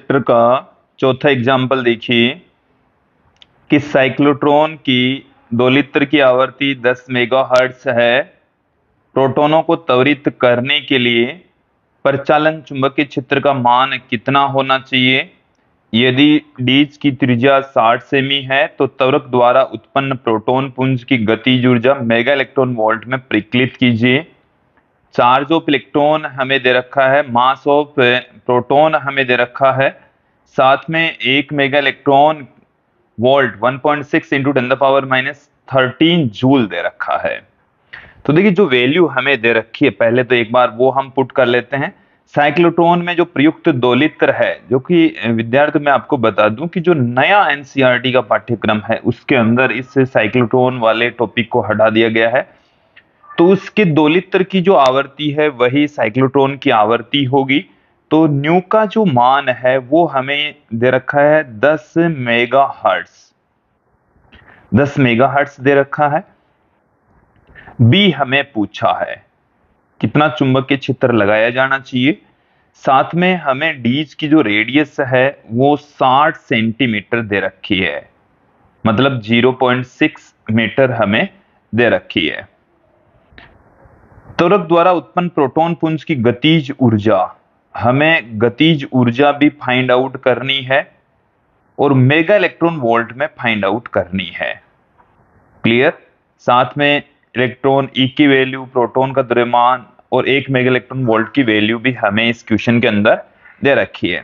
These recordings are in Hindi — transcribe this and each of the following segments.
चैप्टर का चौथा एग्जाम्पल देखिए कि साइक्लोट्रॉन की दोलित्र की आवृत्ति 10 मेगाहर्ट्ज है। प्रोटॉनों को त्वरित करने के लिए परिचालन चुंबकीय क्षेत्र का मान कितना होना चाहिए? यदि डीज की त्रिज्या 60 सेमी है तो त्वरक द्वारा उत्पन्न प्रोटॉन पुंज की गतिज ऊर्जा मेगा इलेक्ट्रॉन वोल्ट में परिकलित कीजिए। चार्ज ऑफ इलेक्ट्रॉन हमें दे रखा है, मास ऑफ प्रोटॉन हमें दे रखा है, साथ में 1 mega electron volt 1.6 into 10⁻⁻13 joule दे रखा है। तो देखिए जो वैल्यू हमें दे रखी है पहले तो एक बार वो हम पुट कर लेते हैं। साइक्लोट्रॉन में जो प्रयुक्त दोलित्र है, जो कि विद्यार्थी मैं आपको बता दूं कि जो नया एनसीईआरटी का पाठ्यक्रम है उसके अंदर इस साइक्लोट्रॉन वाले टॉपिक को हटा दिया गया है, तो उसके दोलित्र की जो आवृत्ति है वही साइक्लोट्रॉन की आवृत्ति होगी। तो न्यू का जो मान है वो हमें दे रखा है 10 मेगाहर्ट्ज, 10 मेगाहर्ट्ज दे रखा है। बी हमें पूछा है कितना चुंबकीय क्षेत्र लगाया जाना चाहिए, साथ में हमें डीज की जो रेडियस है वो 60 सेंटीमीटर दे रखी है, मतलब 0.6 मीटर हमें दे रखी है। त्वरक द्वारा उत्पन्न प्रोटॉन पुंज की गतिज ऊर्जा, हमें गतिज ऊर्जा भी फाइंड आउट करनी है और मेगा इलेक्ट्रॉन वोल्ट में फाइंड आउट करनी है। क्लियर? साथ में इलेक्ट्रॉन ई की वैल्यू, प्रोटॉन का द्रव्यमान और 1 मेगा इलेक्ट्रॉन वोल्ट की वैल्यू भी हमें इस क्वेश्चन के अंदर दे रखी है।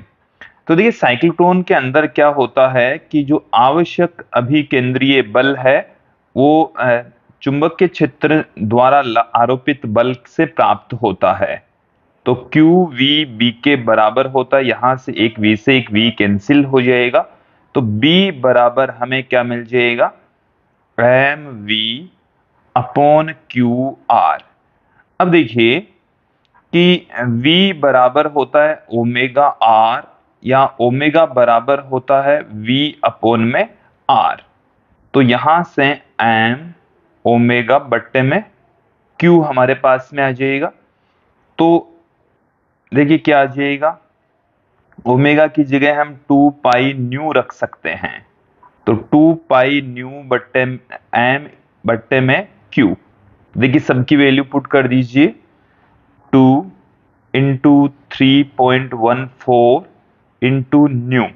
तो देखिए साइक्लोट्रॉन के अंदर क्या होता है कि जो आवश्यक अभिकेंद्रीय बल है वो चुंबकीय क्षेत्र द्वारा आरोपित बल से प्राप्त होता है। तो Q V B के बराबर होता है, यहां से एक V से एक V कैंसिल हो जाएगा, तो B बराबर हमें क्या मिल जाएगा? mv upon QR। अब देखिए कि V बराबर होता है ओमेगा R या ओमेगा बराबर होता है V अपॉन में R, तो यहां से m ओमेगा बट्टे में Q हमारे पास में आ जाएगा। तो देखिए क्या आ जाएगा, ओमेगा की जगह हम 2 पाई न्यू रख सकते हैं, तो 2 पाई न्यू बट्टे m बट्टे में Q। देखिए सबकी वैल्यू पुट कर दीजिए, 2 इंटू 3.14 इंटू न्यू,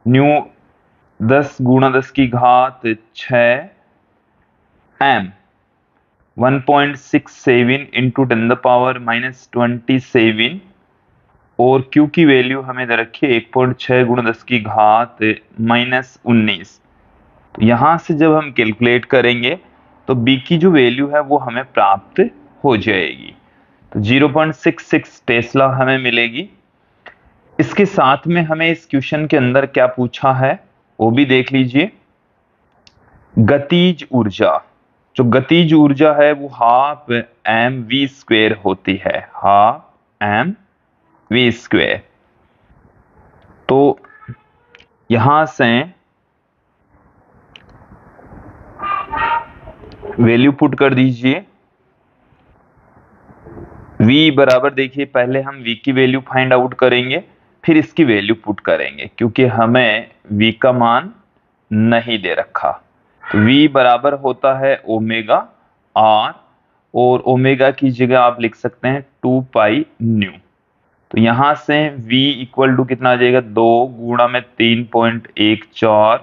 न्यू 10 गुणा 10 की घात 6 m 1.67 इंटू 10⁻⁻27 और Q की वैल्यू हमें दे रखी है 1.6 गुणा 10 की घात -19। तो यहां से जब हम कैलकुलेट करेंगे तो B की जो वैल्यू है वो हमें प्राप्त हो जाएगी, तो 0.66 टेस्ला हमें मिलेगी। इसके साथ में हमें इस क्वेश्चन के अंदर क्या पूछा है वो भी देख लीजिए। गतिज ऊर्जा, जो गतिज ऊर्जा है वो हाफ mv² होती है, हाफ mv²। तो यहां से वैल्यू पुट कर दीजिए। V बराबर देखिए पहले हम V की वैल्यू फाइंड आउट करेंगे फिर इसकी वैल्यू पुट करेंगे, क्योंकि हमें V का मान नहीं दे रखा। तो V बराबर होता है ओमेगा R और ओमेगा की जगह आप लिख सकते हैं 2 पाई न्यू। तो यहां से V इक्वल टू कितना आ जाएगा, 2 गुणा में 3.14,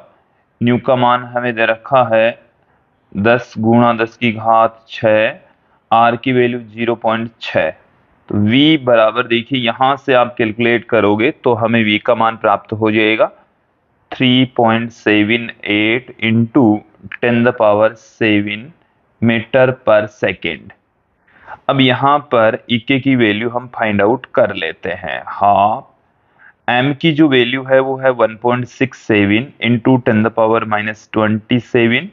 न्यू का मान हमें दे रखा है 10 गुणा 10 की घात 6, R की वैल्यू 0.6। तो V बराबर देखिए यहां से आप कैलकुलेट करोगे तो हमें V का मान प्राप्त हो जाएगा 3.78 इंटू 10⁻7 मीटर पर सेकेंड। अब यहां पर EK की वैल्यू हम फाइंड आउट कर लेते हैं। हाफ M की जो वैल्यू है वो है 1.67 इंटू 10⁻⁻27,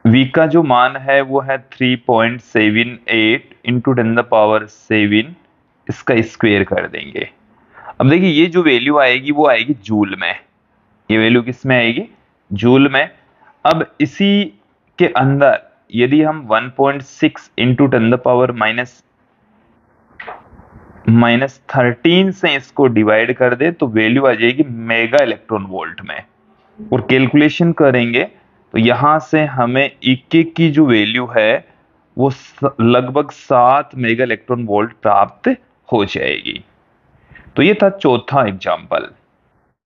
V का जो मान है वो है 3.78 इंटू 10⁻7, इसका स्क्वायर कर देंगे। अब देखिए ये जो वैल्यू आएगी वो आएगी जूल में, ये वैल्यू किस में आएगी, जूल में। अब इसी के अंदर यदि हम 1.6 इंटू 10⁻⁻ -13 से इसको डिवाइड कर दे तो वैल्यू आ जाएगी मेगा इलेक्ट्रॉन वोल्ट में। और कैलकुलेशन करेंगे तो यहां से हमें एक की जो वैल्यू है वो लगभग 7 मेगा इलेक्ट्रॉन वोल्ट प्राप्त हो जाएगी। तो ये था चौथा एग्जाम्पल।